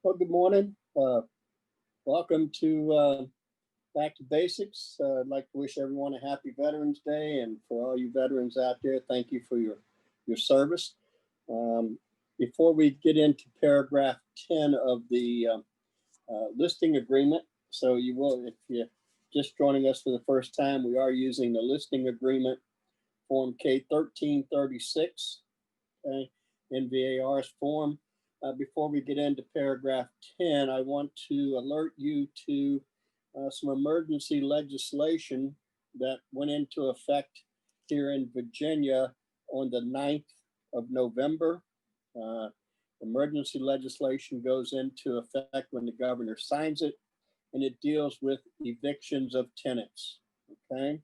Well, good morning. Welcome to Back to Basics. I'd like to wish everyone a happy Veterans Day, and for all you veterans out there, thank you for your service. Before we get into paragraph 10 of the listing agreement, so you will, if you're just joining us for the first time, we are using the listing agreement form K1336, okay, NVAR's form. Before we get into paragraph 10, I want to alert you to some emergency legislation that went into effect here in Virginia on the 9th of November. Emergency legislation goes into effect when the governor signs it, and it deals with evictions of tenants. Okay.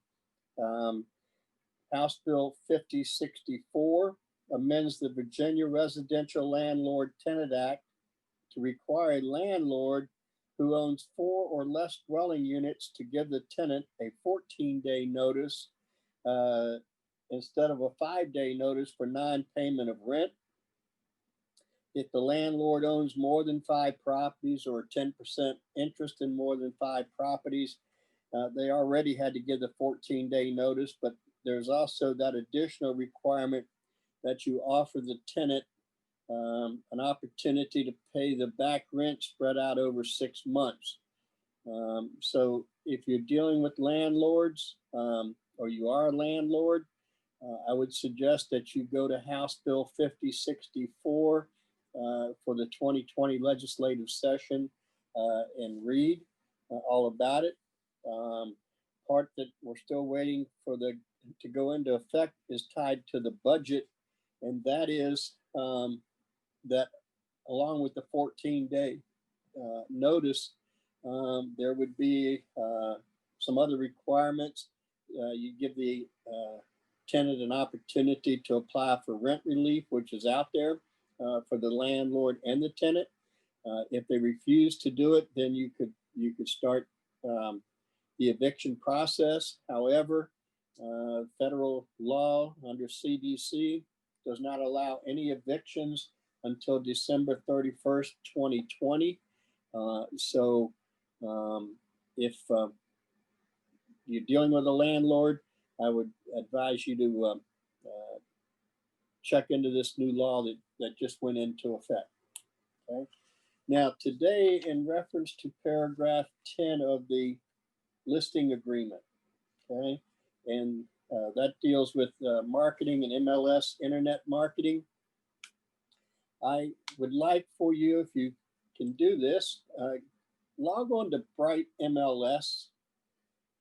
House Bill 5064 amends the Virginia Residential Landlord Tenant Act to require a landlord who owns 4 or less dwelling units to give the tenant a 14-day notice instead of a 5-day notice for non-payment of rent. If the landlord owns more than 5 properties or 10% interest in more than 5 properties, they already had to give the 14-day notice, but there's also that additional requirement that you offer the tenant an opportunity to pay the back rent spread out over 6 months. So if you're dealing with landlords or you are a landlord, I would suggest that you go to House Bill 5064 for the 2020 legislative session and read all about it. Part that we're still waiting for to go into effect is tied to the budget, and that is that along with the 14-day notice, there would be some other requirements. You give the tenant an opportunity to apply for rent relief, which is out there for the landlord and the tenant. If they refuse to do it, then you could start the eviction process. However, federal law under CDC does not allow any evictions until December 31st, 2020. So if you're dealing with a landlord, I would advise you to check into this new law that just went into effect. Okay. Now, today, in reference to paragraph 10 of the listing agreement, okay, and that deals with marketing and MLS internet marketing. I would like for you, if you can do this, log on to Bright MLS.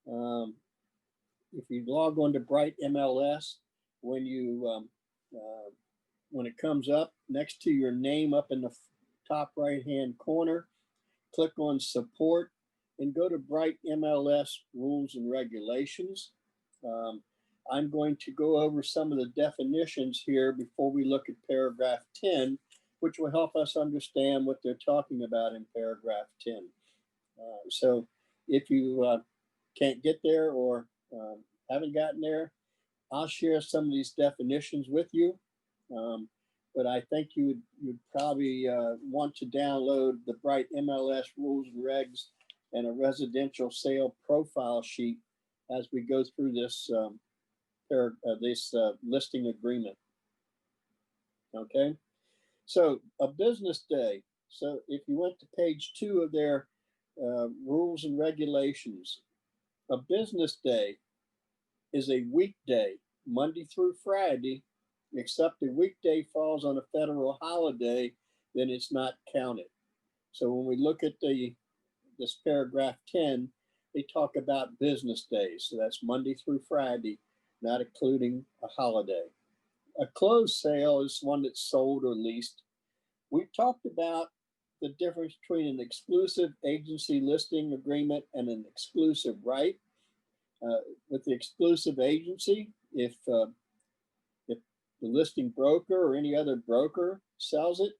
If you log on to Bright MLS, when it comes up next to your name up in the top right-hand corner, click on Support and go to Bright MLS Rules and Regulations. I'm going to go over some of the definitions here before we look at paragraph 10, which will help us understand what they're talking about in paragraph 10. So if you can't get there or haven't gotten there, I'll share some of these definitions with you. But I think you would probably want to download the Bright MLS Rules and Regs and a residential sale profile sheet as we go through this listing agreement. Okay, so a business day. So if you went to page 2 of their rules and regulations, a business day is a weekday, Monday through Friday, except the weekday falls on a federal holiday, then it's not counted. So when we look at this paragraph 10, they talk about business days. So that's Monday through Friday, not including a holiday. A closed sale is one that's sold or leased. We've talked about the difference between an exclusive agency listing agreement and an exclusive right. With the exclusive agency, if the listing broker or any other broker sells it,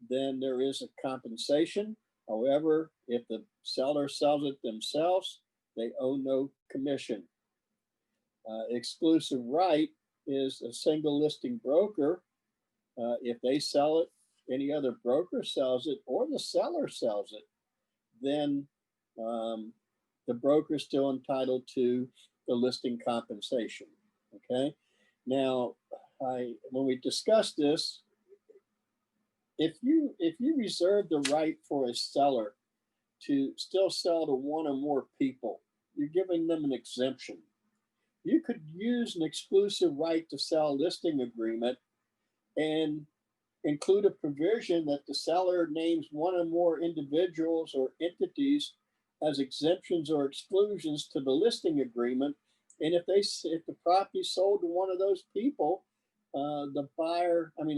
then there is a compensation. However, if the seller sells it themselves, they owe no commission. Exclusive right is a single listing broker. If they sell it, any other broker sells it, or the seller sells it, then the broker is still entitled to the listing compensation. Okay. Now, when we discuss this, if you reserve the right for a seller to still sell to one or more people, you're giving them an exemption. You could use an exclusive right to sell listing agreement and include a provision that the seller names one or more individuals or entities as exemptions or exclusions to the listing agreement. And if the property sold to one of those people, the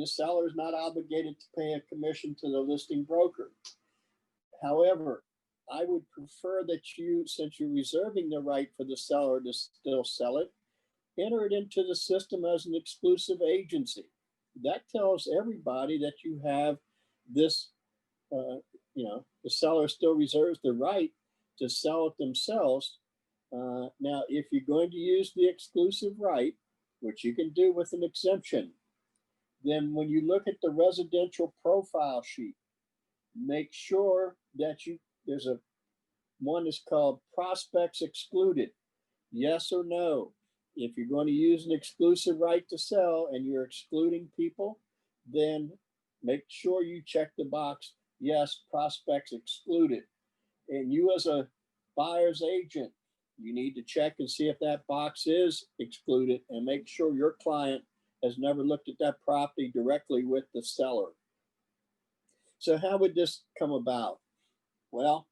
seller is not obligated to pay a commission to the listing broker. However, I would prefer that you, since you're reserving the right for the seller to still sell it, enter it into the system as an exclusive agency. That tells everybody that you have this, the seller still reserves the right to sell it themselves. Now, if you're going to use the exclusive right, which you can do with an exemption, then when you look at the residential profile sheet, make sure that there's one is called prospects excluded. Yes or no. If you're going to use an exclusive right to sell and you're excluding people, then make sure you check the box, yes, prospects excluded. And you as a buyer's agent, you need to check and see if that box is excluded and make sure your client has never looked at that property directly with the seller. So how would this come about? Well,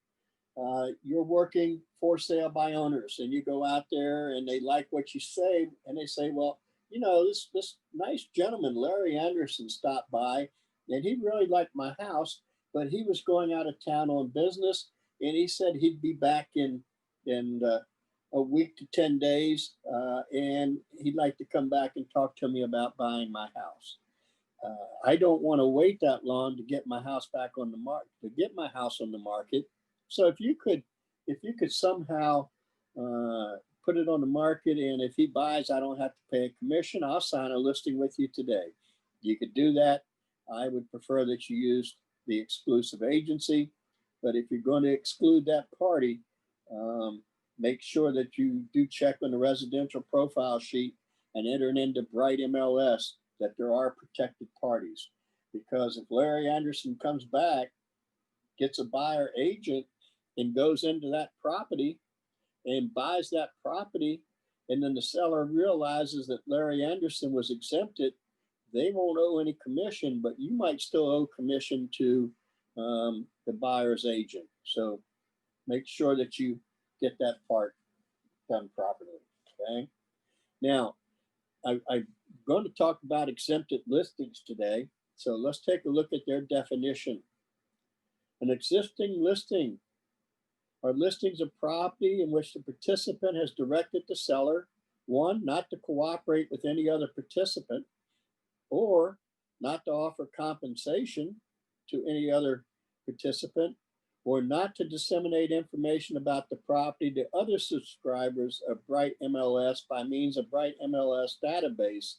you're working for sale by owners and you go out there and they like what you say and they say, well, this nice gentleman, Larry Anderson, stopped by and he really liked my house, but he was going out of town on business and he said he'd be back in a week to 10 days and he'd like to come back and talk to me about buying my house. I don't want to wait that long to get my house back on the market, So if you could somehow put it on the market, and if he buys, I don't have to pay a commission, I'll sign a listing with you today. You could do that. I would prefer that you use the exclusive agency, but if you're going to exclude that party, make sure that you do check on the residential profile sheet and enter it into Bright MLS that there are protected parties. Because if Larry Anderson comes back, gets a buyer agent, and goes into that property and buys that property, and then the seller realizes that Larry Anderson was exempted, they won't owe any commission, but you might still owe commission to the buyer's agent. So make sure that you get that part done properly. Okay. Now, I'm going to talk about exempted listings today. So let's take a look at their definition. An existing listing are listings of property in which the participant has directed the seller, one, not to cooperate with any other participant, or not to offer compensation to any other participant, or not to disseminate information about the property to other subscribers of Bright MLS by means of Bright MLS database,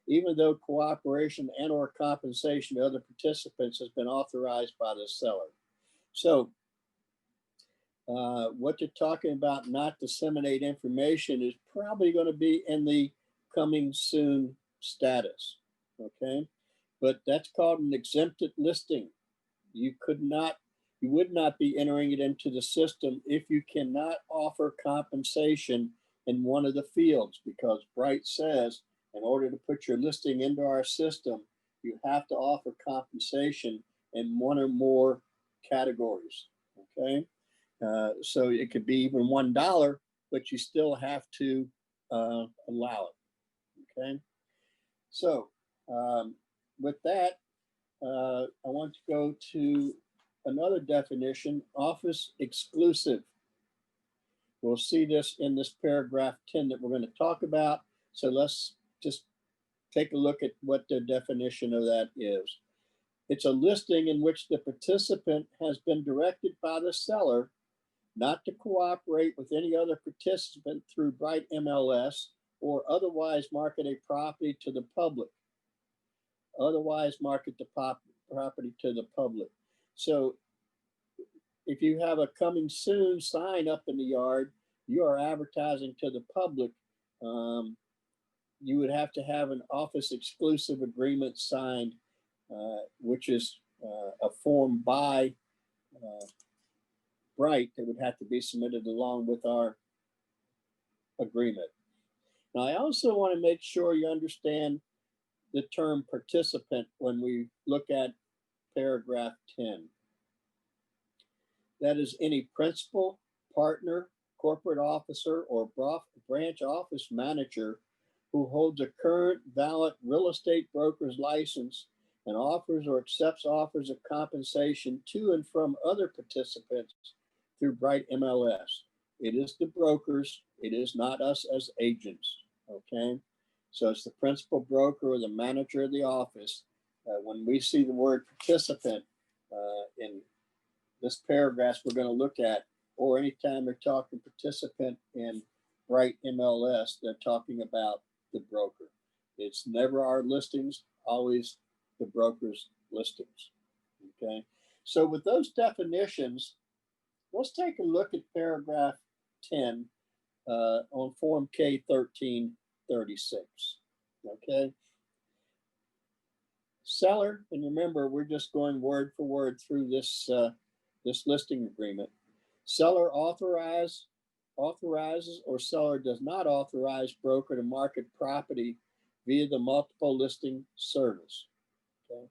even though cooperation and or compensation to other participants has been authorized by the seller. So what you're talking about, not disseminate information, is probably going to be in the coming soon status, okay? But that's called an exempted listing. You would not be entering it into the system if you cannot offer compensation in one of the fields, because Bright says in order to put your listing into our system, you have to offer compensation in one or more categories, okay? So it could be even $1, but you still have to allow it, okay? So with that, I want to go to another definition, office exclusive. We'll see this in this paragraph 10 that we're going to talk about. So let's just take a look at what the definition of that is. It's a listing in which the participant has been directed by the seller not to cooperate with any other participant through Bright MLS or otherwise market a property to the public. Otherwise market the property to the public. So if you have a coming soon sign up in the yard, you are advertising to the public. You would have to have an office exclusive agreement signed, which is a form by Bright that would have to be submitted along with our agreement. Now, I also want to make sure you understand the term participant when we look at paragraph 10. That is any principal, partner, corporate officer, or branch office manager who holds a current valid real estate broker's license and offers or accepts offers of compensation to and from other participants through Bright MLS. It is the brokers. It is not us as agents, okay? So it's the principal broker or the manager of the office. When we see the word participant in this paragraph we're going to look at, or anytime they're talking participant in Bright MLS, they're talking about the broker. It's never our listings, always the broker's listings, okay? So with those definitions, let's take a look at paragraph 10 on Form K-1336, okay? Seller, and remember, we're just going word for word through this, this listing agreement. Seller authorizes or seller does not authorize broker to market property via the multiple listing service, okay?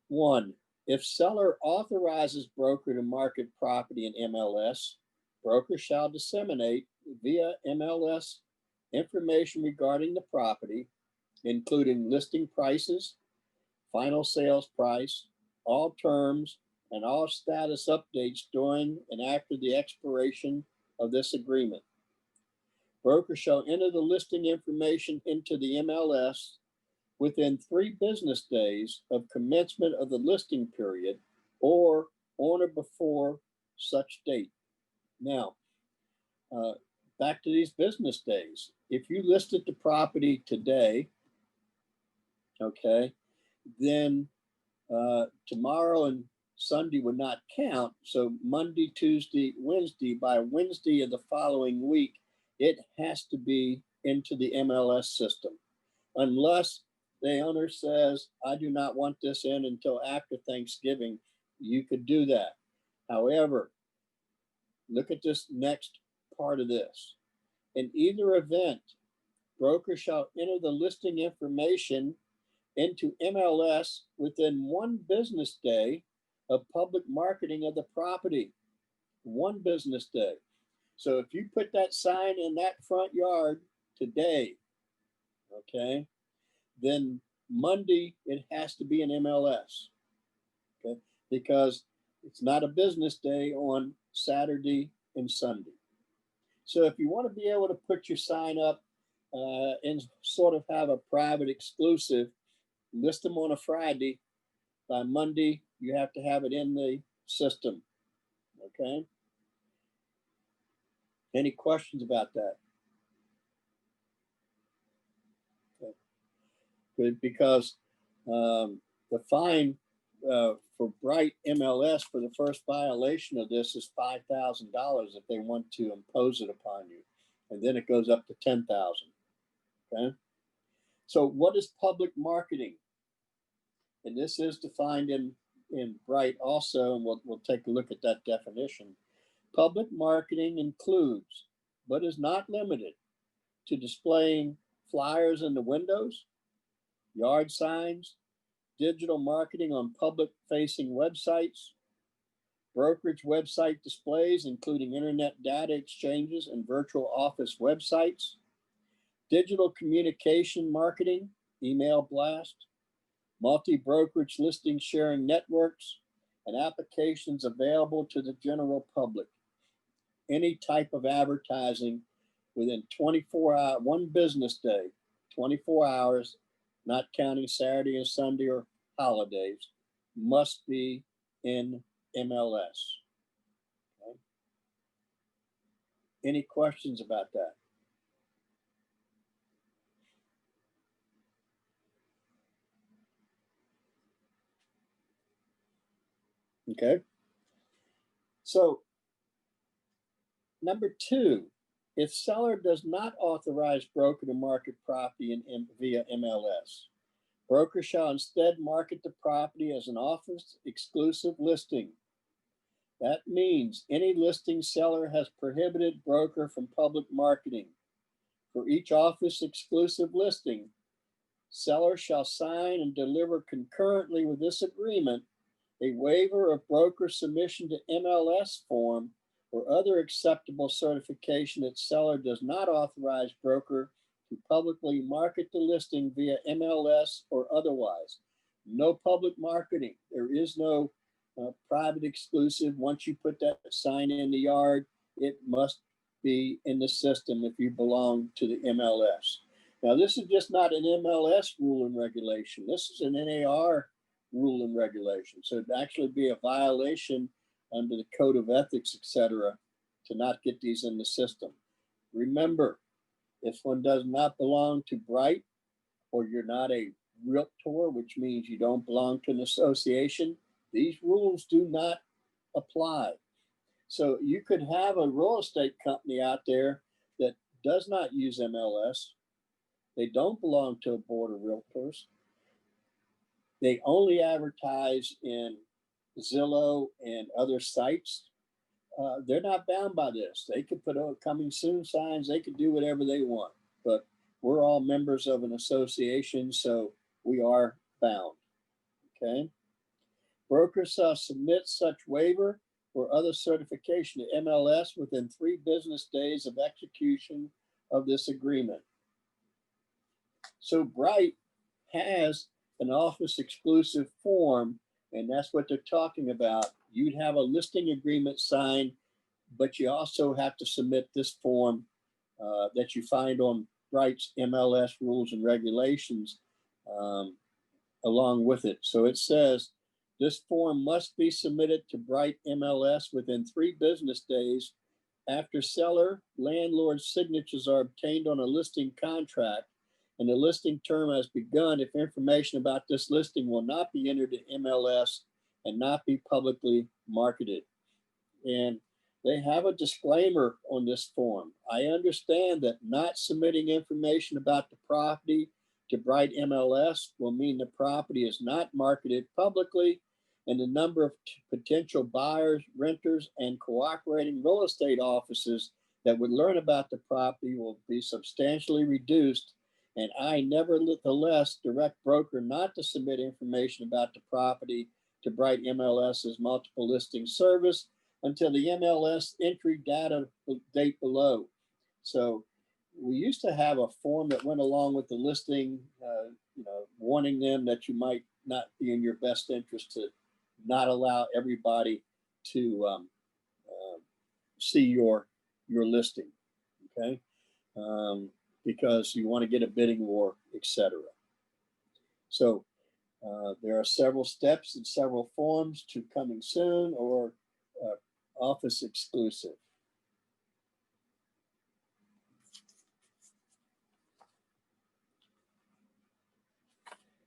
1, if seller authorizes broker to market property in MLS, broker shall disseminate via MLS information regarding the property, including listing prices, final sales price, all terms, and all status updates during and after the expiration of this agreement. Broker shall enter the listing information into the MLS within 3 business days of commencement of the listing period or on or before such date. Now, back to these business days. If you listed the property today, okay, then tomorrow and Sunday would not count. So Monday, Tuesday, Wednesday, by Wednesday of the following week, it has to be into the MLS system. Unless the owner says, I do not want this in until after Thanksgiving, you could do that. However, look at this next part of this. In either event, broker shall enter the listing information into MLS within 1 business day of public marketing of the property. 1 business day. So if you put that sign in that front yard today, okay, then Monday it has to be in MLS, okay, because it's not a business day on Saturday and Sunday. So if you want to be able to put your sign up and sort of have a private exclusive, list them on a Friday. By Monday, you have to have it in the system, okay? Any questions about that? Okay. Good, because the fine for Bright MLS for the first violation of this is $5,000 if they want to impose it upon you. And then it goes up to $10,000, okay? So what is public marketing? And this is defined in Bright also, and we'll take a look at that definition. Public marketing includes, but is not limited to displaying flyers in the windows, yard signs, digital marketing on public-facing websites, brokerage website displays, including internet data exchanges and virtual office websites, digital communication marketing, email blast, multi-brokerage listing sharing networks, and applications available to the general public. any type of advertising within 24 hours, one business day, 24 hours, not counting Saturday and Sunday or holidays, must be in MLS. Okay. Any questions about that? Okay. So number two, if seller does not authorize broker to market property via MLS, broker shall instead market the property as an office exclusive listing. That means any listing seller has prohibited broker from public marketing. For each office exclusive listing, seller shall sign and deliver concurrently with this agreement a waiver of broker submission to MLS form or other acceptable certification that seller does not authorize broker to publicly market the listing via MLS or otherwise. No public marketing. There is no private exclusive. Once you put that sign in the yard, it must be in the system if you belong to the MLS. Now, this is just not an MLS rule and regulation. This is an NAR rule and regulation. So it'd actually be a violation under the code of ethics, etc., to not get these in the system. Remember, if one does not belong to Bright, or you're not a realtor, which means you don't belong to an association, these rules do not apply. So you could have a real estate company out there that does not use MLS. They don't belong to a board of realtors. They only advertise in Zillow and other sites. They're not bound by this. They could put coming soon signs. They could do whatever they want. But we're all members of an association, so we are bound. Okay. Brokers shall submit such waiver or other certification to MLS within 3 business days of execution of this agreement. So Bright has an office exclusive form, and that's what they're talking about. You'd have a listing agreement signed, but you also have to submit this form that you find on Bright's MLS rules and regulations along with it. So it says this form must be submitted to Bright MLS within 3 business days after seller landlord's signatures are obtained on a listing contract and the listing term has begun if information about this listing will not be entered to MLS and not be publicly marketed. And they have a disclaimer on this form. I understand that not submitting information about the property to Bright MLS will mean the property is not marketed publicly and the number of potential buyers, renters, and cooperating real estate offices that would learn about the property will be substantially reduced. And I nevertheless direct broker not to submit information about the property to Bright MLS's multiple listing service until the MLS entry data date below. So we used to have a form that went along with the listing, warning them that you might not be in your best interest to not allow everybody to see your listing, okay? Because you want to get a bidding war, etc. So there are several steps and several forms to coming soon or office exclusive.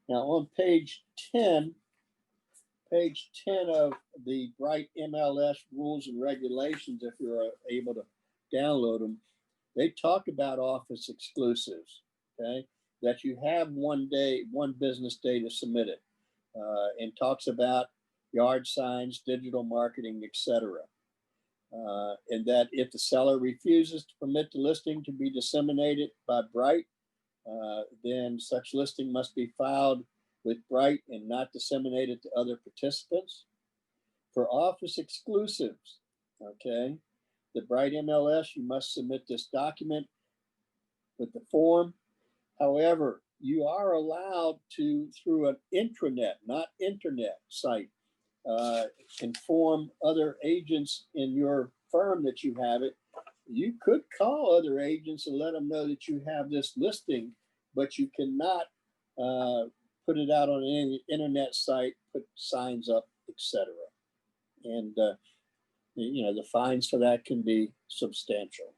Now on page 10 of the Bright MLS rules and regulations, if you're able to download them, they talk about office exclusives, okay? That you have one business day to submit it, and talks about yard signs, digital marketing, etc. And that if the seller refuses to permit the listing to be disseminated by Bright, then such listing must be filed with Bright and not disseminated to other participants. For office exclusives, okay, the Bright MLS, you must submit this document with the form. However, you are allowed to, through an intranet, not internet site, inform other agents in your confirm that you have it, you could call other agents and let them know that you have this listing, but you cannot put it out on any internet site, put signs up, etc. And the fines for that can be substantial.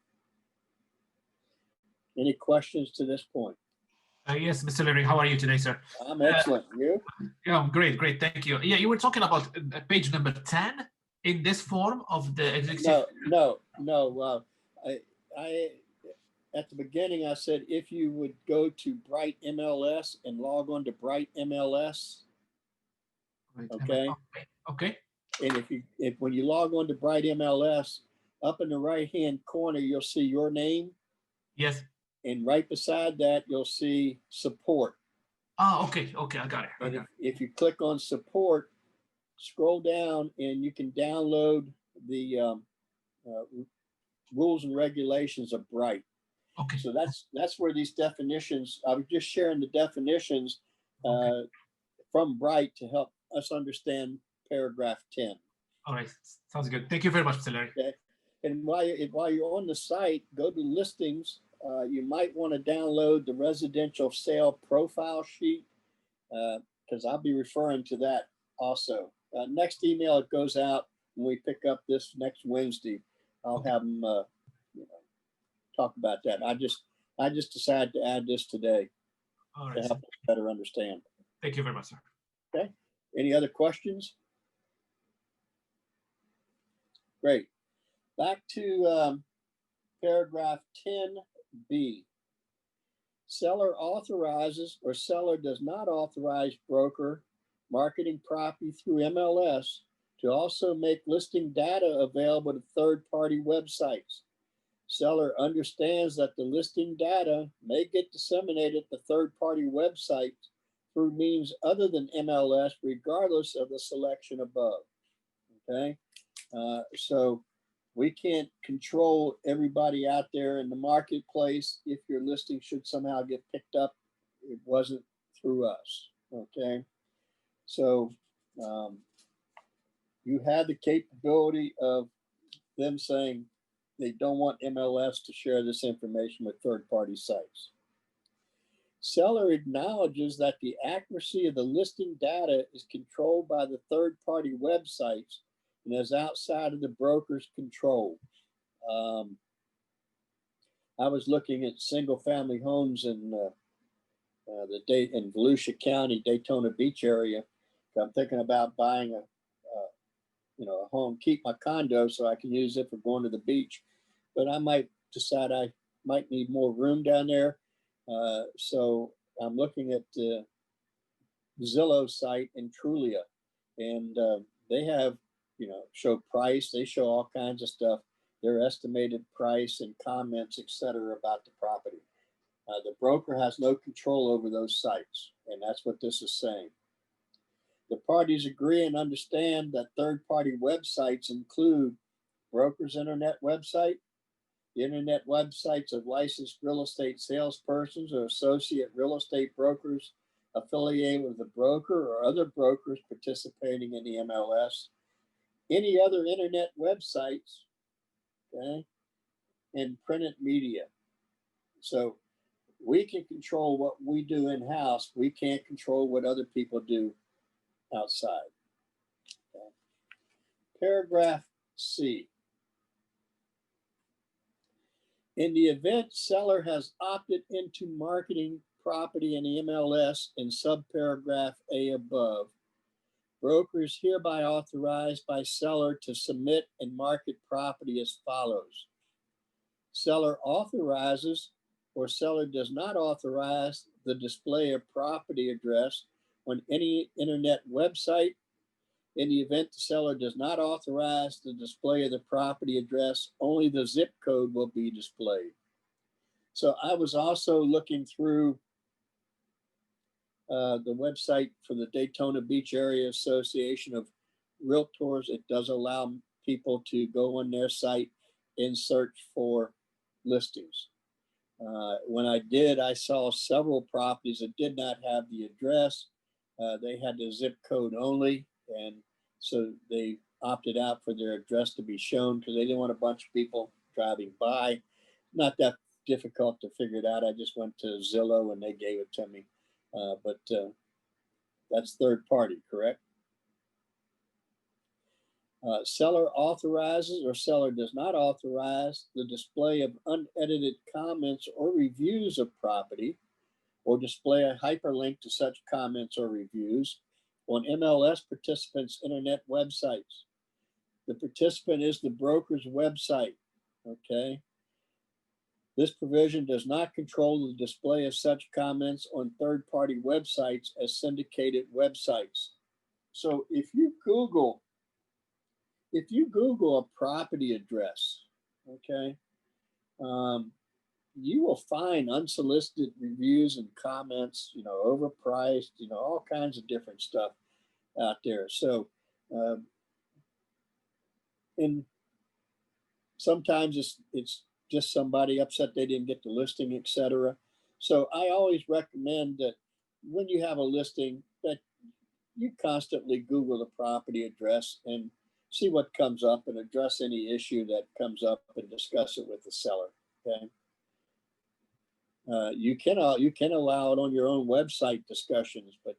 Any questions to this point? Yes, Mr. Leary, how are you today, sir? I'm excellent. You? Yeah, great, thank you. Yeah, you were talking about page number 10 in this form of the executive. No. I at the beginning I said if you would go to Bright MLS and log on to Bright MLS. Okay. Okay. And if when you log on to Bright MLS, up in the right-hand corner, you'll see your name. Yes. And right beside that, you'll see support. Oh, okay, I got it. And if you click on support, scroll down and you can download the rules and regulations of Bright. Okay. So that's where these definitions, I was just sharing the definitions from Bright to help us understand paragraph 10. All right, sounds good. Thank you very much, Mr. Larry. Okay. And while you're on the site, go to listings. You might want to download the residential sale profile sheet because I'll be referring to that also. Next email it goes out when we pick up this next Wednesday. I'll have them talk about that. I just decided to add this today to help us better understand. Thank you very much, sir. Okay. Any other questions? Great. Back to paragraph 10B. Seller authorizes or seller does not authorize broker marketing property through MLS to also make listing data available to third-party websites. Seller understands that the listing data may get disseminated to third-party websites through means other than MLS, regardless of the selection above. Okay, so we can't control everybody out there in the marketplace. If your listing should somehow get picked up, it wasn't through us. Okay, so you have the capability of them saying they don't want MLS to share this information with third-party sites. Seller acknowledges that the accuracy of the listing data is controlled by the third-party websites and is outside of the broker's control. I was looking at single-family homes in in Volusia County, Daytona Beach area. I'm thinking about buying a home, keep my condo so I can use it for going to the beach, but I might decide I might need more room down there. So I'm looking at the Zillow site in Trulia, and they have, show price, they show all kinds of stuff, their estimated price and comments, etc. about the property. The broker has no control over those sites, and that's what this is saying. The parties agree and understand that third-party websites include broker's internet website, the internet websites of licensed real estate salespersons or associate real estate brokers affiliated with the broker or other brokers participating in the MLS, any other internet websites, okay, and printed media. So we can control what we do in-house. We can't control what other people do outside. Okay. Paragraph C. In the event seller has opted into marketing property in the MLS in subparagraph A above, broker is hereby authorized by seller to submit and market property as follows. Seller authorizes or seller does not authorize the display of property address on any internet website. In the event the seller does not authorize the display of the property address, only the zip code will be displayed. So I was also looking through the website for the Daytona Beach Area Association of Realtors. It does allow people to go on their site and search for listings. When I did, I saw several properties that did not have the address. They had the zip code only, and so they opted out for their address to be shown because they didn't want a bunch of people driving by. Not that difficult to figure it out. I just went to Zillow and they gave it to me. But that's third party, correct? Seller authorizes or seller does not authorize the display of unedited comments or reviews of property, or display a hyperlink to such comments or reviews on MLS participants' internet websites. The participant is the broker's website, okay? This provision does not control the display of such comments on third-party websites as syndicated websites. So if you Google a property address, okay, you will find unsolicited reviews and comments, you know, overpriced, you know, all kinds of different stuff out there. So, and sometimes it's just somebody upset they didn't get the listing, etc. So I always recommend that when you have a listing, that you constantly Google the property address and see what comes up and address any issue that comes up and discuss it with the seller. Okay. You can allow it on your own website discussions, but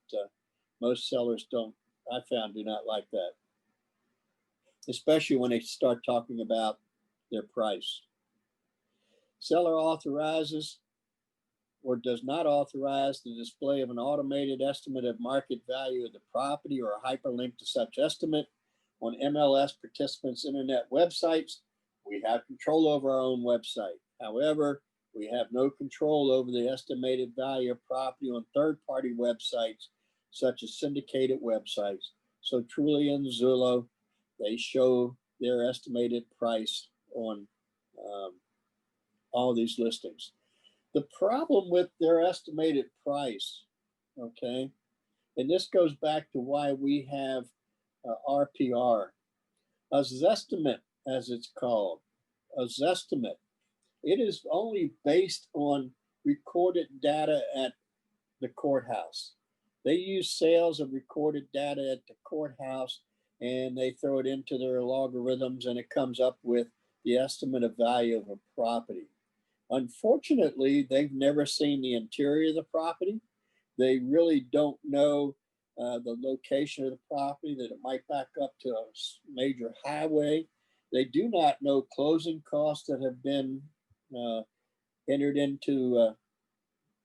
most sellers don't. I found do not like that, especially when they start talking about their price. Seller authorizes or does not authorize the display of an automated estimate of market value of the property or a hyperlink to such estimate on MLS participants' internet websites. We have control over our own website. However, we have no control over the estimated value of property on third-party websites, such as syndicated websites. So Trulia and Zillow, they show their estimated price on all these listings. The problem with their estimated price, okay, and this goes back to why we have RPR, a Zestimate, as it's called, a Zestimate. It is only based on recorded data at the courthouse. They use sales of recorded data at the courthouse and they throw it into their logarithms and it comes up with the estimate of value of a property. Unfortunately, they've never seen the interior of the property. They really don't know the location of the property, that it might back up to a major highway. They do not know closing costs that have been entered into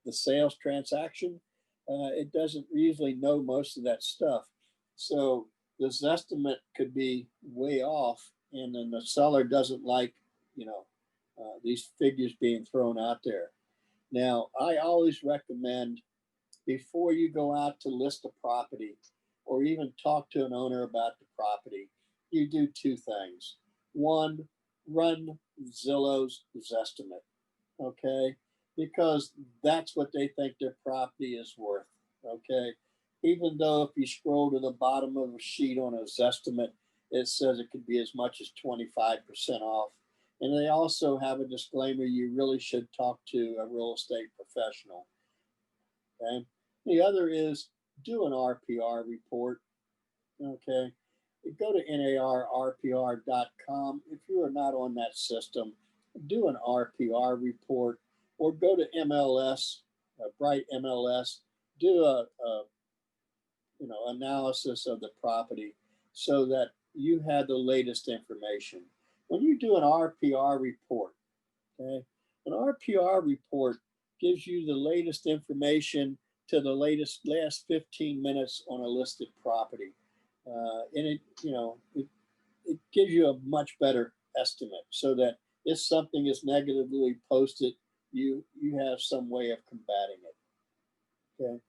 the sales transaction. It doesn't usually know most of that stuff. So this estimate could be way off, and then the seller doesn't like, you know, these figures being thrown out there. Now, I always recommend, before you go out to list a property or even talk to an owner about the property, you do two things. One, run Zillow's Zestimate, okay? Because that's what they think their property is worth, okay? Even though if you scroll to the bottom of a sheet on a Zestimate, it says it could be as much as 25% off. And they also have a disclaimer, you really should talk to a real estate professional, okay? The other is do an RPR report, okay? Go to NARRPR.com. If you are not on that system, do an RPR report, or go to MLS, Bright MLS, do a analysis of the property so that you have the latest information. When you do an RPR report, okay, an RPR report gives you the latest information to the last 15 minutes on a listed property. And it gives you a much better estimate, so that if something is negatively posted, you have some way of combating it. Okay,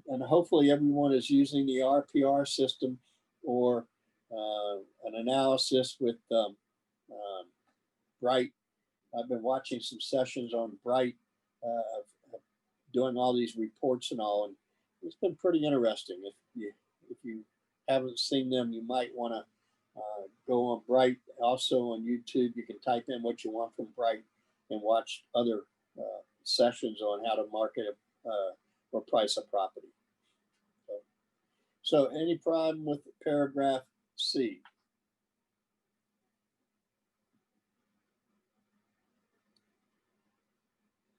and hopefully everyone is using the RPR system or an analysis with Bright. I've been watching some sessions on Bright, doing all these reports and all, and it's been pretty interesting. If you haven't seen them, you might want to go on Bright. Also on YouTube, you can type in what you want from Bright and watch other sessions on how to market or price a property. Okay. So any problem with paragraph C?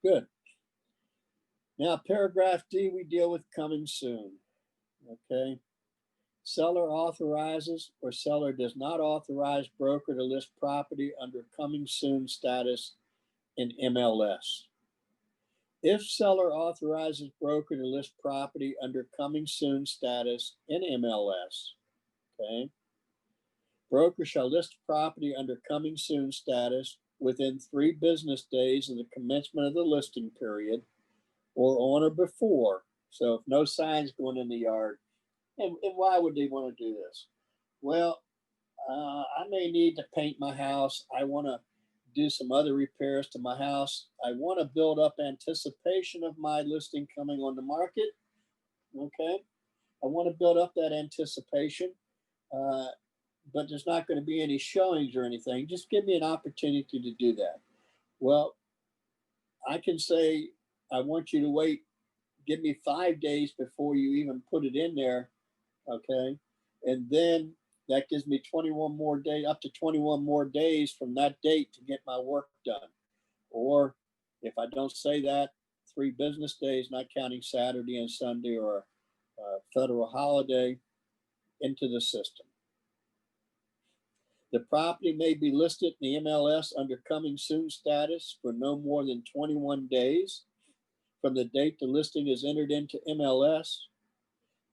Good. Now, paragraph D, we deal with coming soon. Okay. Seller authorizes or seller does not authorize broker to list property under coming soon status in MLS. If seller authorizes broker to list property under coming soon status in MLS, okay, broker shall list property under coming soon status within 3 business days of the commencement of the listing period or on or before. So if no signs going in the yard, and why would they want to do this? Well, I may need to paint my house. I want to do some other repairs to my house. I want to build up anticipation of my listing coming on the market. Okay. I want to build up that anticipation, but there's not going to be any showings or anything. Just give me an opportunity to do that. Well, I can say, I want you to wait, give me 5 days before you even put it in there. Okay. And then that gives me 21 more days, up to 21 more days from that date to get my work done. Or if I don't say that, 3 business days, not counting Saturday and Sunday or a federal holiday, into the system. The property may be listed in the MLS under coming soon status for no more than 21 days from the date the listing is entered into MLS.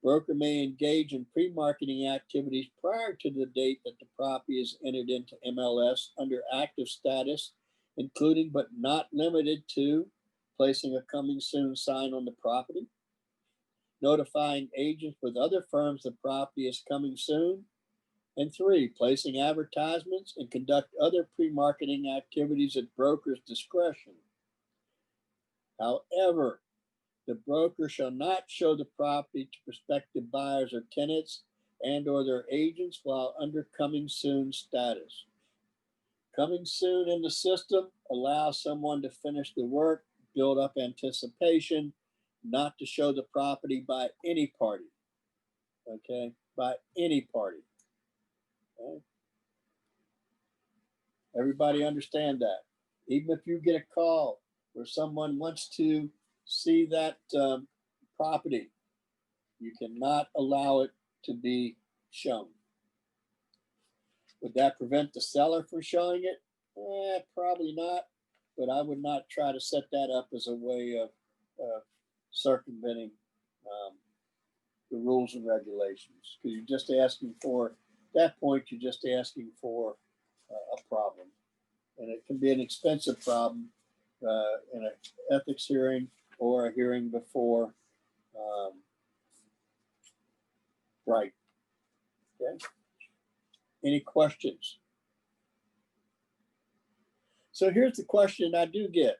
Broker may engage in pre-marketing activities prior to the date that the property is entered into MLS under active status, including but not limited to placing a coming soon sign on the property, notifying agents with other firms the property is coming soon, and 3, placing advertisements and conduct other pre-marketing activities at broker's discretion. However, the broker shall not show the property to prospective buyers or tenants and or their agents while under coming soon status. Coming soon in the system allows someone to finish the work, build up anticipation, not to show the property by any party. Okay, by any party. Okay. Everybody understand that. Even if you get a call where someone wants to see that property, you cannot allow it to be shown. Would that prevent the seller from showing it? Probably not, but I would not try to set that up as a way of circumventing the rules and regulations, because you're just asking for, at that point, you're just asking for a problem. And it can be an expensive problem in an ethics hearing or a hearing before. Right. Okay. Any questions? So here's the question I do get.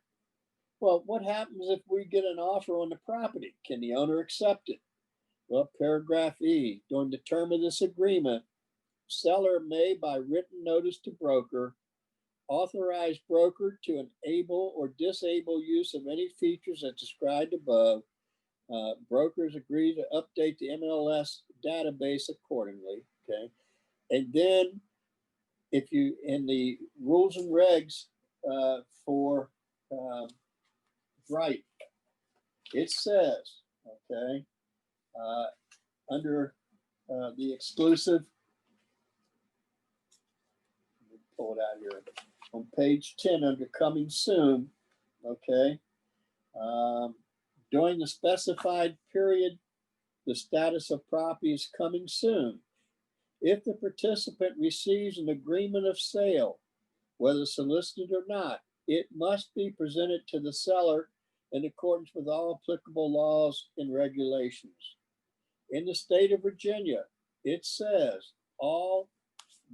Well, what happens if we get an offer on the property? Can the owner accept it? Well, paragraph E, during the term of this agreement, seller may, by written notice to broker, authorize broker to enable or disable use of any features as described above. Brokers agree to update the MLS database accordingly. Okay. And then if you, in the rules and regs for Bright, it says, okay, under the exclusive, let me pull it out here, on page 10 under coming soon, okay, during the specified period, the status of property is coming soon. If the participant receives an agreement of sale, whether solicited or not, it must be presented to the seller in accordance with all applicable laws and regulations. In the state of Virginia, it says all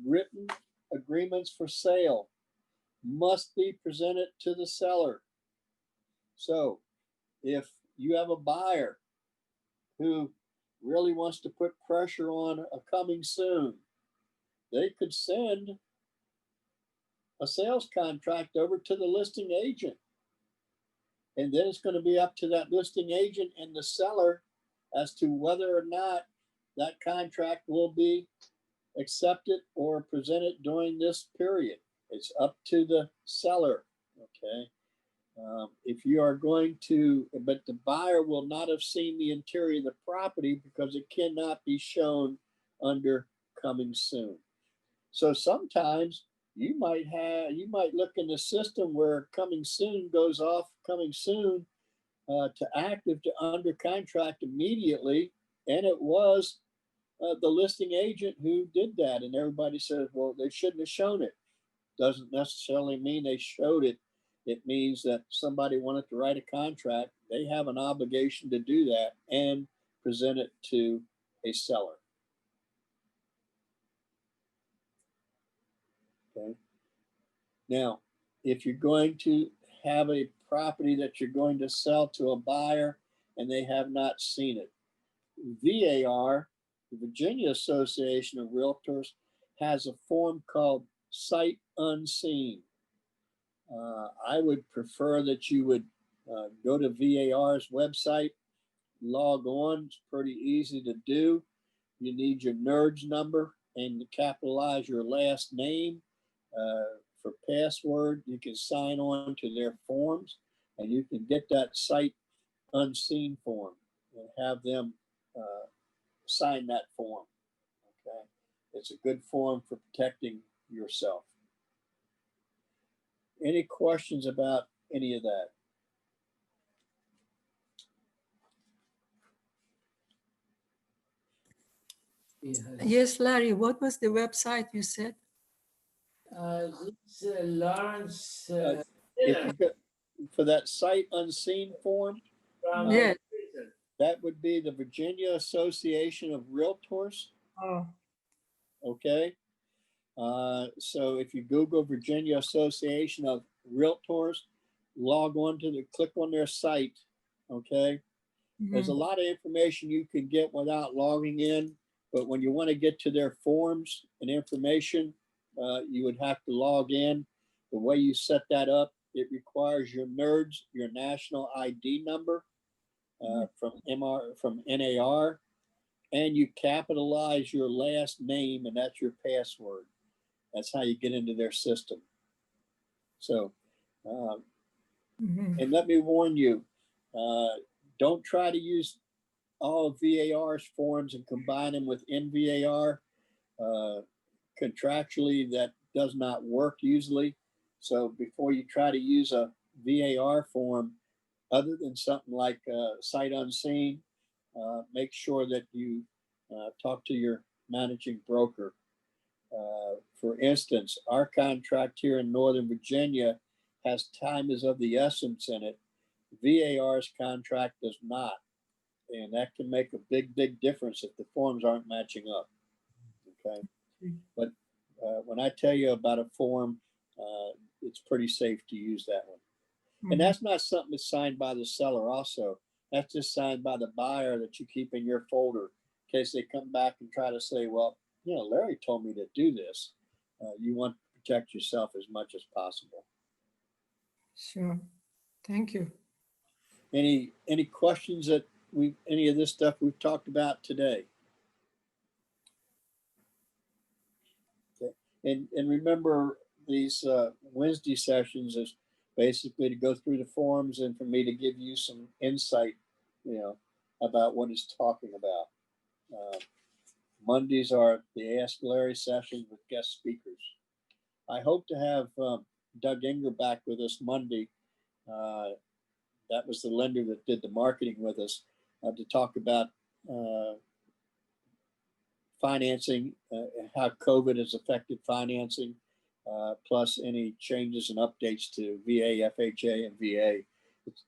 written agreements for sale must be presented to the seller. So if you have a buyer who really wants to put pressure on a coming soon, they could send a sales contract over to the listing agent. And then it's going to be up to that listing agent and the seller as to whether or not that contract will be accepted or presented during this period. It's up to the seller, okay? If you are going to, but the buyer will not have seen the interior of the property because it cannot be shown under coming soon. So sometimes you might look in the system where coming soon goes off coming soon to active to under contract immediately. And it was the listing agent who did that. And everybody says, well, they shouldn't have shown it. Doesn't necessarily mean they showed it. It means that somebody wanted to write a contract. They have an obligation to do that and present it to a seller. Okay. Now, if you're going to have a property that you're going to sell to a buyer and they have not seen it, VAR, the Virginia Association of Realtors, has a form called Sight Unseen. I would prefer that you would go to VAR's website, log on. It's pretty easy to do. You need your NERDS number and capitalize your last name. For password, you can sign on to their forms and you can get that Sight Unseen form and have them sign that form. Okay, it's a good form for protecting yourself. Any questions about any of that? Yes, Larry, what was the website you said? This Lawrence. If you go for that Sight Unseen form, Yes. that would be the Virginia Association of Realtors. Oh, Okay. So if you Google Virginia Association of Realtors, log on to click on their site. Okay. There's a lot of information you can get without logging in, but when you want to get to their forms and information, you would have to log in. The way you set that up, it requires your NERDS, your national ID number from NAR, and you capitalize your last name, and that's your password. That's how you get into their system. So, and let me warn you, don't try to use all of VAR's forms and combine them with NVAR. Contractually, that does not work usually. So before you try to use a VAR form, other than something like Sight Unseen, make sure that you talk to your managing broker. For instance, our contract here in Northern Virginia has time is of the essence in it. VAR's contract does not. And that can make a big, big difference if the forms aren't matching up. Okay. But when I tell you about a form, it's pretty safe to use that one. And that's not something that's signed by the seller also. That's just signed by the buyer that you keep in your folder in case they come back and try to say, well, you know, Larry told me to do this. You want to protect yourself as much as possible. sure. Thank you. Any questions that any of this stuff we've talked about today? Okay. And remember, these Wednesday sessions is basically to go through the forums and for me to give you some insight, you know, about what it's talking about. Mondays are the Ask Larry sessions with guest speakers. I hope to have Doug Inger back with us Monday. That was the lender that did the marketing with us to talk about financing, how COVID has affected financing, plus any changes and updates to VA, FHA, and VA.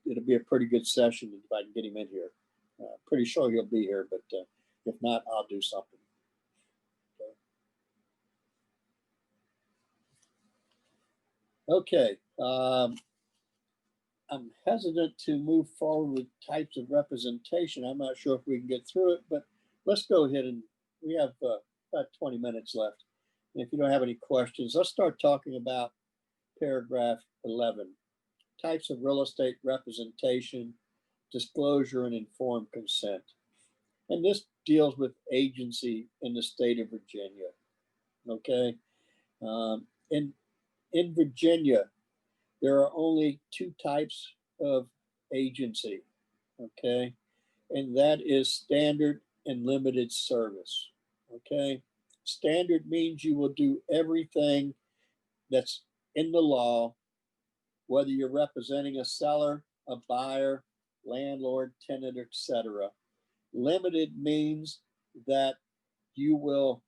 It'll be a pretty good session if I can get him in here. Pretty sure he'll be here, but if not, I'll do something. Okay. I'm hesitant to move forward with types of representation. I'm not sure if we can get through it, but let's go ahead and we have about 20 minutes left. And if you don't have any questions, let's start talking about paragraph 11, types of real estate representation, disclosure, and informed consent. And this deals with agency in the state of Virginia. Okay. In Virginia, there are only two types of agency, okay? And that is standard and limited service, okay? Standard means you will do everything that's in the law, whether you're representing a seller, a buyer, landlord, tenant, etc. Limited means that you will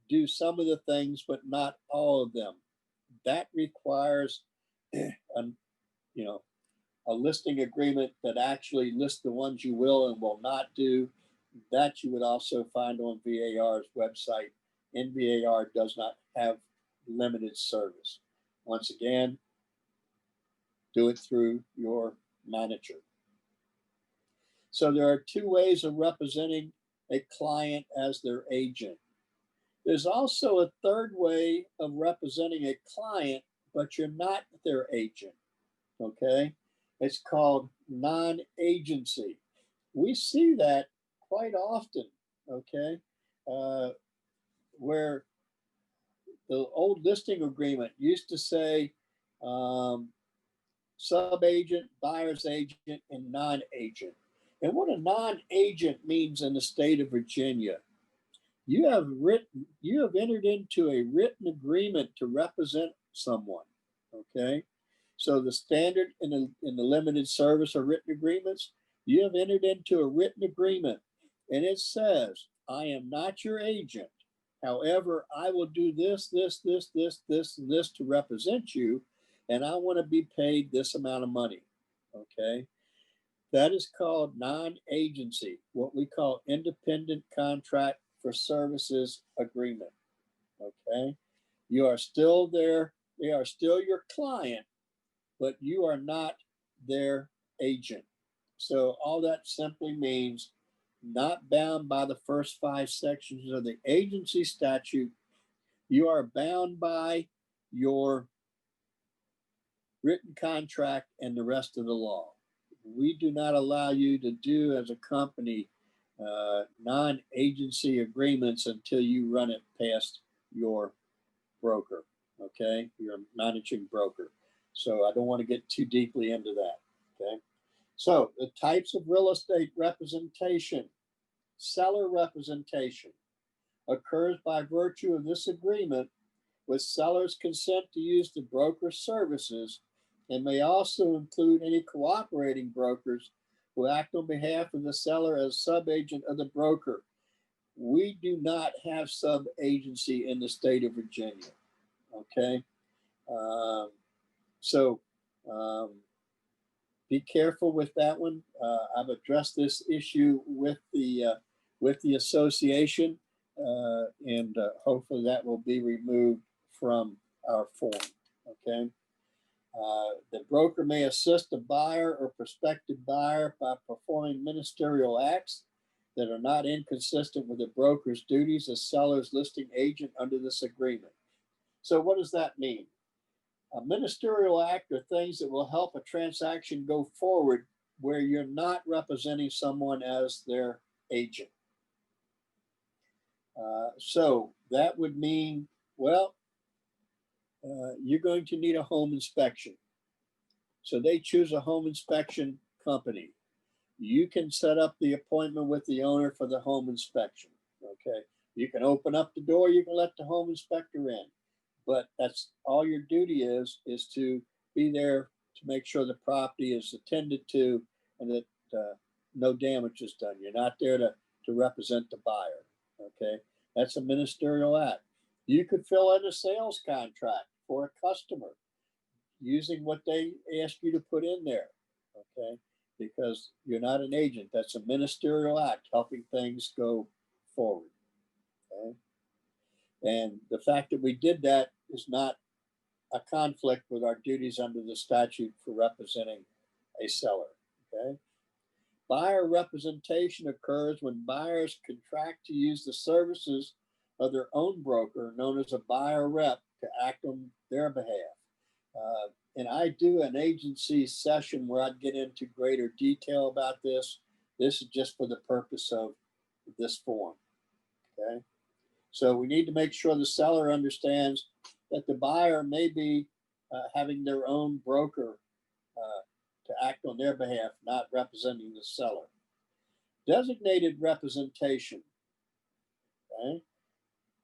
do some of the things, but not all of them. That requires a listing agreement that actually lists the ones you will and will not do. That you would also find on VAR's website. NVAR does not have limited service. Once again, do it through your manager. So there are two ways of representing a client as their agent. There's also a third way of representing a client, but you're not their agent, okay? It's called non-agency. We see that quite often, okay? Where the old listing agreement used to say sub-agent, buyer's agent, and non-agent. And what a non-agent means in the state of Virginia, you have entered into a written agreement to represent someone, okay? So the standard in the limited service or written agreements, you have entered into a written agreement, and it says, I am not your agent. However, I will do this, this, this, this, this, and this to represent you, and I want to be paid this amount of money, okay? That is called non-agency, what we call independent contract for services agreement, okay? You are still there, they are still your client, but you are not their agent. So all that simply means not bound by the first 5 sections of the agency statute. You are bound by your written contract and the rest of the law. We do not allow you to do as a company non-agency agreements until you run it past your broker, okay? Your managing broker. So I don't want to get too deeply into that, okay? So the types of real estate representation, seller representation occurs by virtue of this agreement with seller's consent to use the broker's services and may also include any cooperating brokers who act on behalf of the seller as sub-agent of the broker. We do not have sub-agency in the state of Virginia, okay? So be careful with that one. I've addressed this issue with the association, and hopefully that will be removed from our form, okay? The broker may assist a buyer or prospective buyer by performing ministerial acts that are not inconsistent with the broker's duties as seller's listing agent under this agreement. So what does that mean? A ministerial act are things that will help a transaction go forward where you're not representing someone as their agent. So that would mean, well, you're going to need a home inspection. So they choose a home inspection company. You can set up the appointment with the owner for the home inspection, okay? You can open up the door, you can let the home inspector in, but that's all your duty is to be there to make sure the property is attended to and that no damage is done. You're not there to represent the buyer, okay? That's a ministerial act. You could fill in a sales contract for a customer using what they ask you to put in there, okay? Because you're not an agent. That's a ministerial act, helping things go forward, okay? And the fact that we did that is not a conflict with our duties under the statute for representing a seller, okay? Buyer representation occurs when buyers contract to use the services of their own broker, known as a buyer rep, to act on their behalf. And I do an agency session where I'd get into greater detail about this. This is just for the purpose of this form, okay? So we need to make sure the seller understands that the buyer may be having their own broker to act on their behalf, not representing the seller. Designated representation, okay,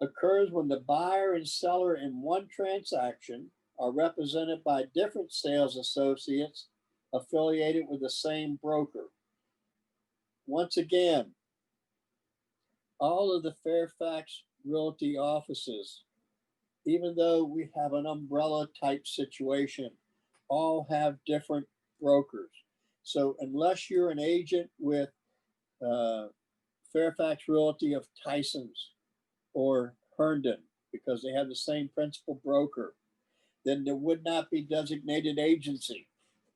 occurs when the buyer and seller in one transaction are represented by different sales associates affiliated with the same broker. Once again, all of the Fairfax Realty offices, even though we have an umbrella type situation, all have different brokers. So unless you're an agent with Fairfax Realty of Tyson's or Herndon, because they have the same principal broker, then there would not be designated agency.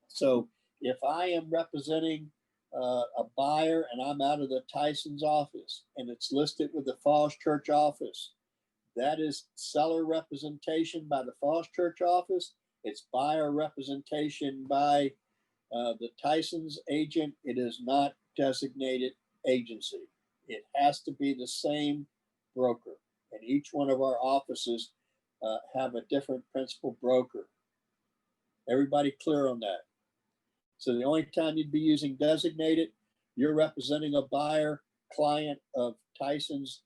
So if I am representing a buyer and I'm out of the Tyson's office and it's listed with the Falls Church office, that is seller representation by the Falls Church office. It's buyer representation by the Tyson's agent. It is not designated agency. It has to be the same broker. And each one of our offices have a different principal broker. Everybody clear on that? So the only time you'd be using designated, you're representing a buyer, client of Tyson's,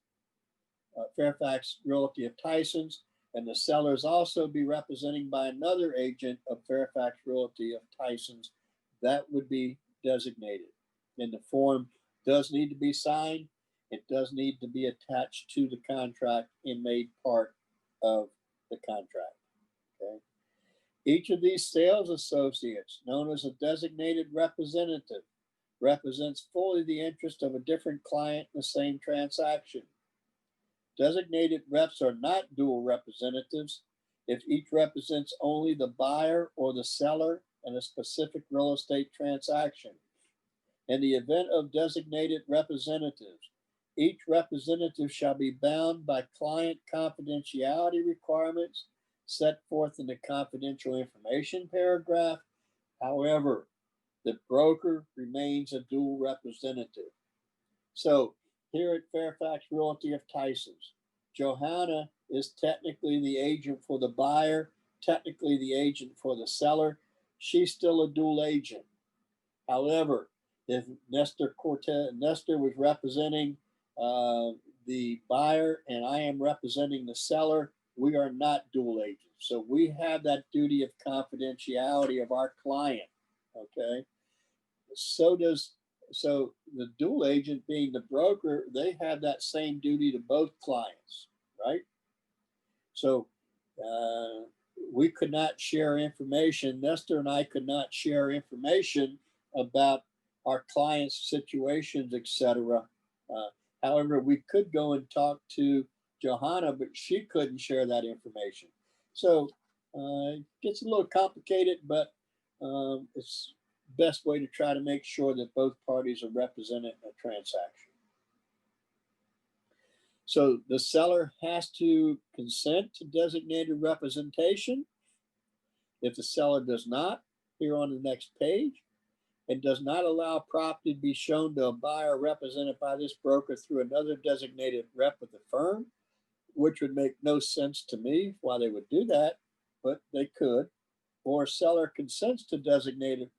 Fairfax Realty of Tyson's, and the sellers also be representing by another agent of Fairfax Realty of Tyson's. That would be designated. And the form does need to be signed. It does need to be attached to the contract and made part of the contract. Okay. Each of these sales associates, known as a designated representative, represents fully the interest of a different client in the same transaction. Designated reps are not dual representatives if each represents only the buyer or the seller in a specific real estate transaction. In the event of designated representatives, each representative shall be bound by client confidentiality requirements set forth in the confidential information paragraph. However, the broker remains a dual representative. So here at Fairfax Realty of Tyson's, Johanna is technically the agent for the buyer, technically the agent for the seller. She's still a dual agent. However, if Nestor was representing the buyer and I am representing the seller, we are not dual agents. So we have that duty of confidentiality of our client, okay? So the dual agent being the broker, they have that same duty to both clients, right? So we could not share information. Nestor and I could not share information about our clients' situations, etc. However, we could go and talk to Johanna, but she couldn't share that information. So it gets a little complicated, but it's the best way to try to make sure that both parties are represented in a transaction. So the seller has to consent to designated representation. If the seller does not, here on the next page, and does not allow property to be shown to a buyer represented by this broker through another designated rep of the firm, which would make no sense to me why they would do that, but they could. Or seller consents to designated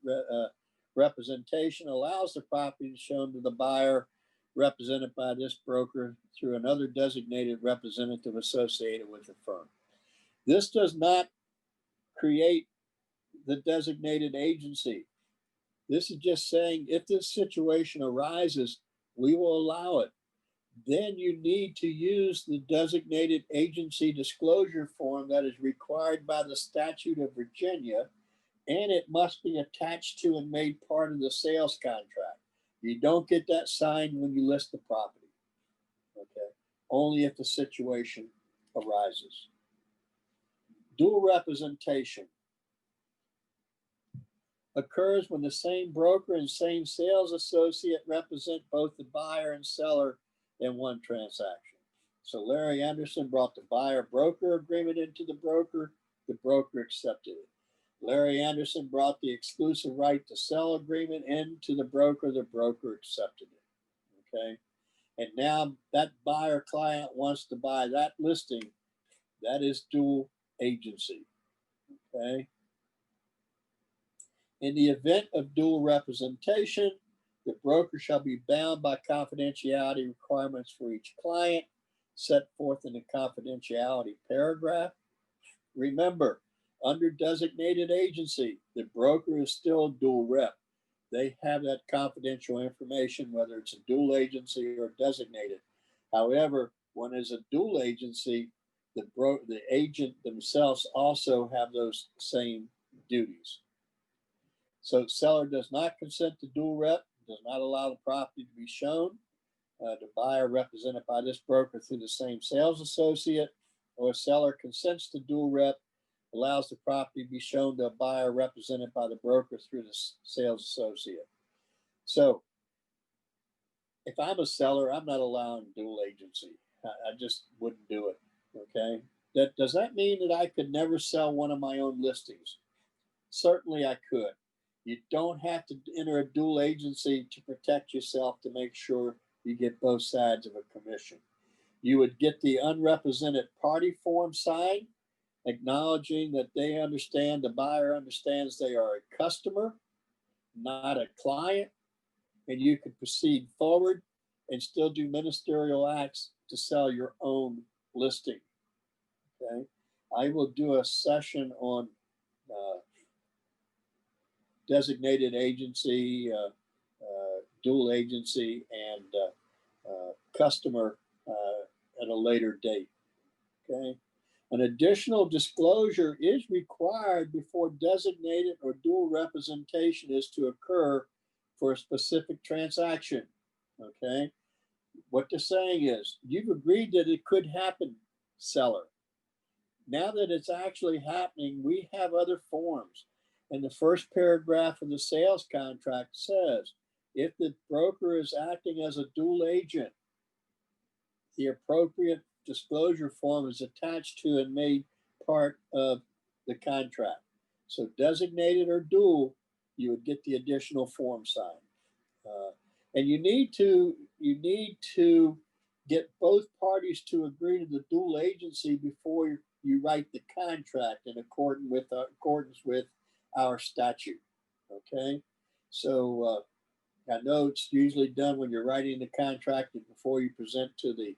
representation, allows the property to be shown to the buyer represented by this broker through another designated representative associated with the firm. This does not create the designated agency. This is just saying if this situation arises, we will allow it. Then you need to use the designated agency disclosure form that is required by the statute of Virginia, and it must be attached to and made part of the sales contract. You don't get that signed when you list the property, okay? Only if the situation arises. Dual representation occurs when the same broker and same sales associate represent both the buyer and seller in one transaction. So Larry Anderson brought the buyer-broker agreement into the broker accepted it. Larry Anderson brought the exclusive right to sell agreement into the broker accepted it, okay? And now that buyer client wants to buy that listing, that is dual agency, Okay. In the event of dual representation, the broker shall be bound by confidentiality requirements for each client set forth in the confidentiality paragraph. Remember, under designated agency, the broker is still dual rep. They have that confidential information, whether it's a dual agency or designated. However, when it's a dual agency, the agent themselves also have those same duties. So seller does not consent to dual rep, does not allow the property to be shown. The buyer represented by this broker through the same sales associate, or a seller consents to dual rep, allows the property to be shown to a buyer represented by the broker through the sales associate. So if I'm a seller, I'm not allowing dual agency. I just wouldn't do it, okay? Does that mean that I could never sell one of my own listings? Certainly I could. You don't have to enter a dual agency to protect yourself to make sure you get both sides of a commission. You would get the unrepresented party form signed, acknowledging that they understand, the buyer understands they are a customer, not a client, and you can proceed forward and still do ministerial acts to sell your own listing. Okay, I will do a session on designated agency, dual agency, and customer at a later date. Okay. An additional disclosure is required before designated or dual representation is to occur for a specific transaction. Okay. What they're saying is, you've agreed that it could happen, seller. Now that it's actually happening, we have other forms. And the first paragraph of the sales contract says, if the broker is acting as a dual agent, the appropriate disclosure form is attached to and made part of the contract. So designated or dual, you would get the additional form signed. And you need to get both parties to agree to the dual agency before you write the contract in accordance with our statute. Okay, so I know it's usually done when you're writing the contract and before you present to the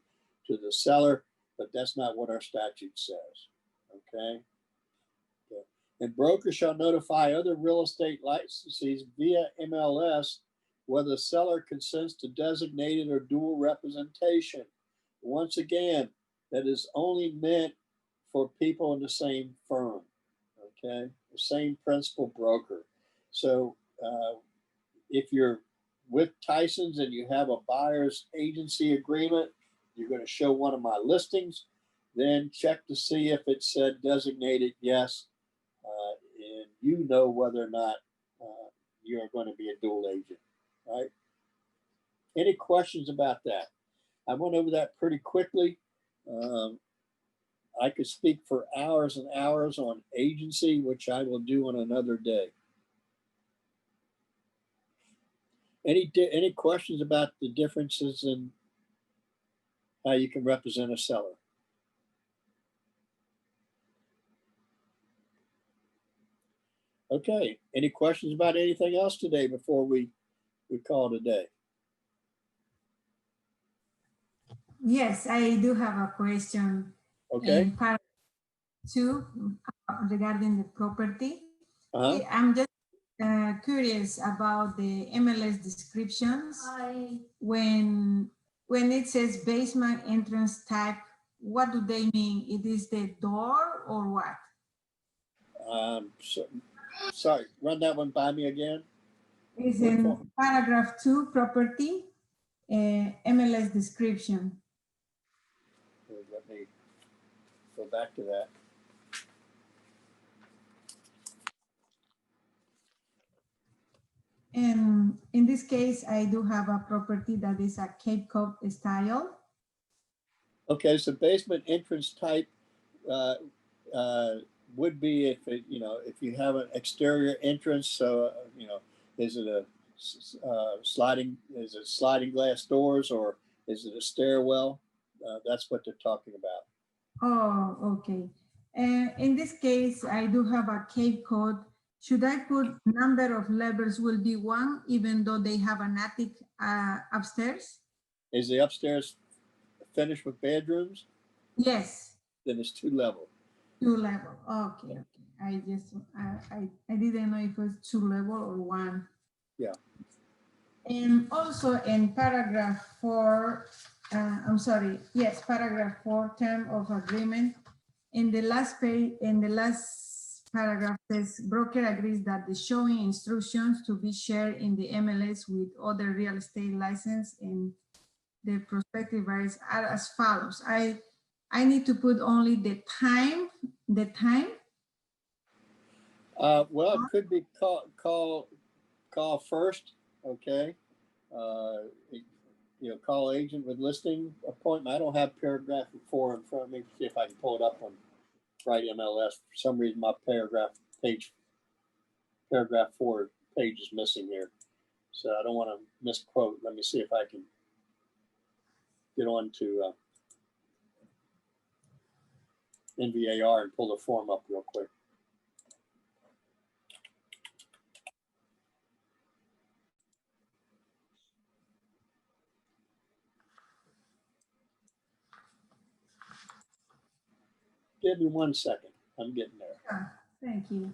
seller, but that's not what our statute says. Okay. And broker shall notify other real estate licensees via MLS whether the seller consents to designated or dual representation. Once again, that is only meant for people in the same firm, okay? The same principal broker. So if you're with Tyson's and you have a buyer's agency agreement, you're going to show one of my listings, then check to see if it said designated yes, and you know whether or not you're going to be a dual agent, right? Any questions about that? I went over that pretty quickly. I could speak for hours and hours on agency, which I will do on another day. Any questions about the differences in how you can represent a seller? Okay, any questions about anything else today before we call it a day? Yes, I do have a question. Okay. In part 2 regarding the property. Uh-huh. I'm just curious about the MLS descriptions. When it says basement entrance type, what do they mean? It is the door or what? Sorry, run that one by me again. It's in paragraph 2, property, MLS description. Let me go back to that. And in this case, I do have a property that is a Cape Cod style. Okay, so basement entrance type would be if you have an exterior entrance. So is it a sliding glass doors or is it a stairwell? That's what they're talking about. Oh, okay. In this case, I do have a Cape Cod. Should I put number of levels will be 1, even though they have an attic upstairs? Is the upstairs finished with bedrooms? Yes, Then it's 2 level. 2 level. Okay, okay. I just I didn't know if it was 2 level or 1. Yeah. And also in paragraph 4, I'm sorry, yes, paragraph 4, term of agreement. In the last page, in the last paragraph says, broker agrees that the showing instructions to be shared in the MLS with other real estate license and the prospective buyers are as follows. I need to put only the time. Well, it could be call first, okay? Call agent with listing appointment. I don't have paragraph 4 in front of me. See if I can pull it up on Right MLS. For some reason, my paragraph 4 page is missing here. So I don't want to misquote. Let me see if I can get on to NVAR and pull the form up real quick. Give me 1 second. I'm getting there. Thank you.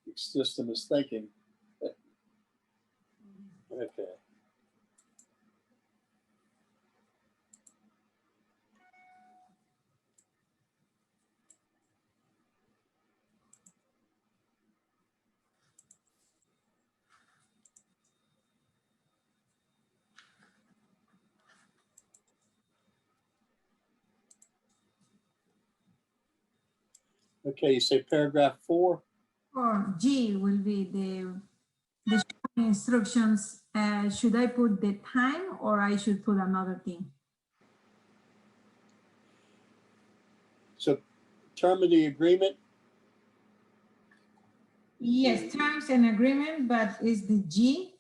The system is thinking. Okay. Okay, you say paragraph 4? Or G will be the instructions. Should I put the time or I should put another thing? So term of the agreement? Yes, terms and agreement, but is the G,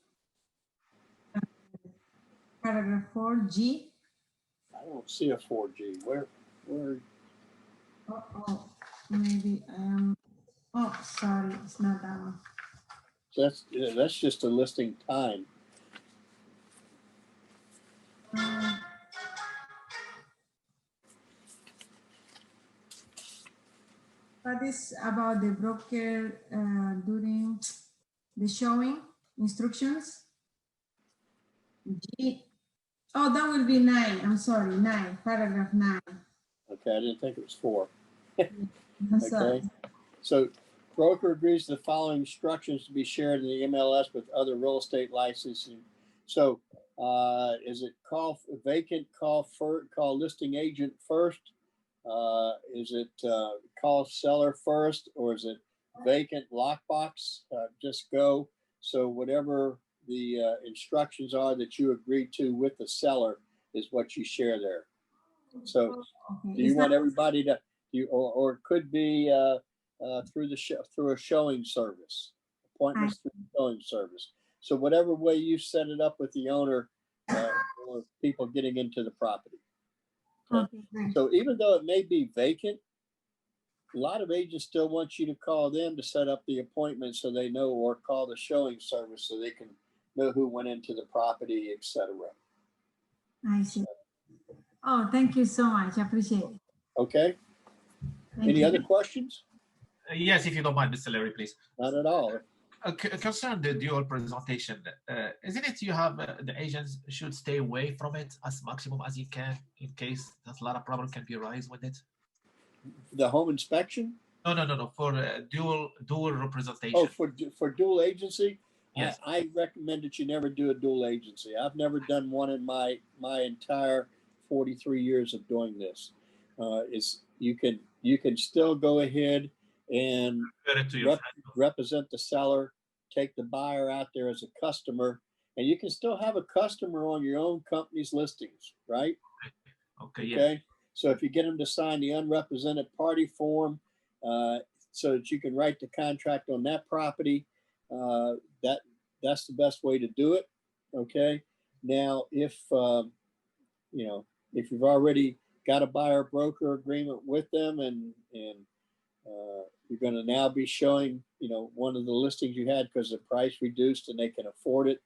paragraph 4, G? I don't see a 4G. Where? Oh, maybe, oh, sorry, it's not that one. That's just a listing time. But it's about the broker during the showing instructions. G. Oh, that will be 9. I'm sorry, 9, paragraph 9. Okay, I didn't think it was 4. I'm sorry. Okay. So broker agrees to the following instructions to be shared in the MLS with other real estate licensing. So is it call vacant, call listing agent first? Is it call seller first, or is it vacant lockbox? Just go. So whatever the instructions are that you agreed to with the seller is what you share there. So Okay. do you want everybody to, or it could be through a showing service, appointments through the showing service. So whatever way you set it up with the owner or people getting into the property. Okay. So even though it may be vacant, a lot of agents still want you to call them to set up the appointment so they know, or call the showing service so they can know who went into the property, etc. I see. Oh, thank you so much. I appreciate it. Okay. Any other questions? Yes, if you don't mind, Mr. Larry, please. Not at all. Concern the dual presentation, isn't it you have the agents should stay away from it as maximum as you can in case there's a lot of problem can be arise with it? The home inspection? No. For dual representation. Oh, for dual agency? Yes. I recommend that you never do a dual agency. I've never done one in my entire 43 years of doing this. You can still go ahead and represent the seller, take the buyer out there as a customer, and you can still have a customer on your own company's listings, right? Okay. Yeah. Okay. So if you get them to sign the unrepresented party form, so that you can write the contract on that property, that's the best way to do it. Okay. Now, if if you've already got a buyer broker agreement with them, and you're going to now be showing, one of the listings you had because the price reduced and they can afford it,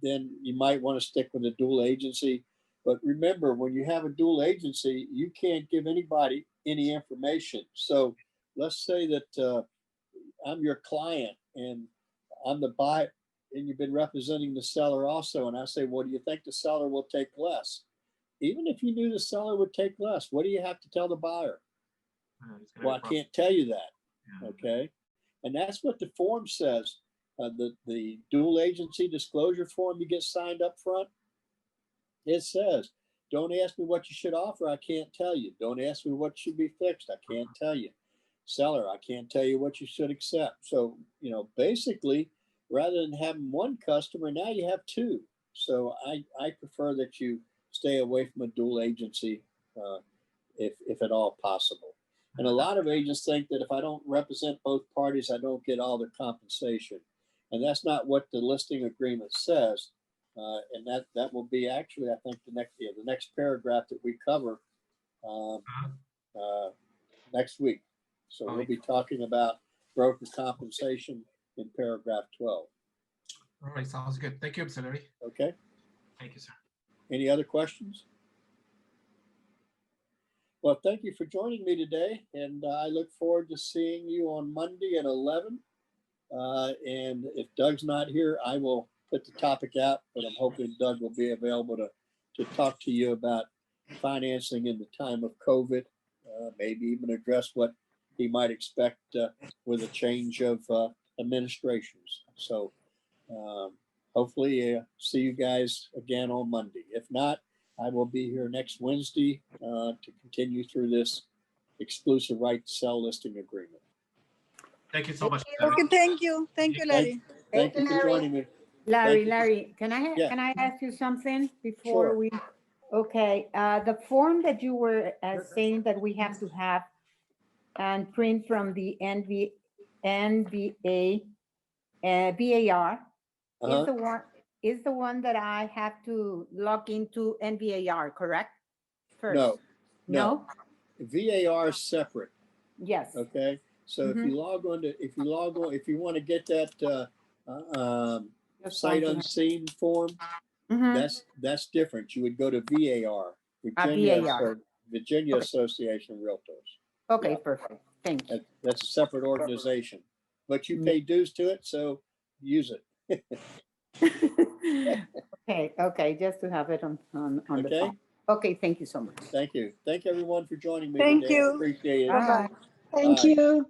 then you might want to stick with a dual agency. But remember, when you have a dual agency, you can't give anybody any information. So let's say that I'm your client and I'm the buyer, and you've been representing the seller also. And I say, well, do you think the seller will take less? Even if you knew the seller would take less, what do you have to tell the buyer? Well, I can't tell you that. Yeah. Okay. And that's what the form says. The dual agency disclosure form you get signed up front, it says, don't ask me what you should offer. I can't tell you. Don't ask me what should be fixed. I can't tell you. Seller, I can't tell you what you should accept. So, basically, rather than having one customer, now you have two. So I prefer that you stay away from a dual agency if at all possible. And a lot of agents think that if I don't represent both parties, I don't get all the compensation. And that's not what the listing agreement says. And that will be actually, I think, the next paragraph that we cover next week. So we'll be talking about broker compensation in paragraph 12. All right, sounds good. Thank you, Mr. Larry. Okay. Thank you, sir. Any other questions? Well, thank you for joining me today, and I look forward to seeing you on Monday at 11. And if Doug's not here, I will put the topic out, but I'm hoping Doug will be available to talk to you about financing in the time of COVID, maybe even address what he might expect with a change of administrations. So hopefully see you guys again on Monday. If not, I will be here next Wednesday to continue through this exclusive right to sell listing agreement. Thank you so much. Okay, thank you, Larry. Thank you for joining me. Larry, can Yeah. can I ask you something before Sure. we? Okay, the form that you were saying that we have to have and print from the NVA VAR is the one that I have to log into NVAR, correct? First. No. VAR is separate. Yes. Okay. So if you log on, if you want to get that sight unseen form, that's different. You would go to VAR, Virginia Association of Realtors. Okay, perfect. Thank you. That's a separate organization, but you pay dues to it, so use it. Okay, just to have it on the phone. Okay, thank you so much. Thank you. Thank everyone for joining me Thank today. you. I appreciate it. Bye. Thank you.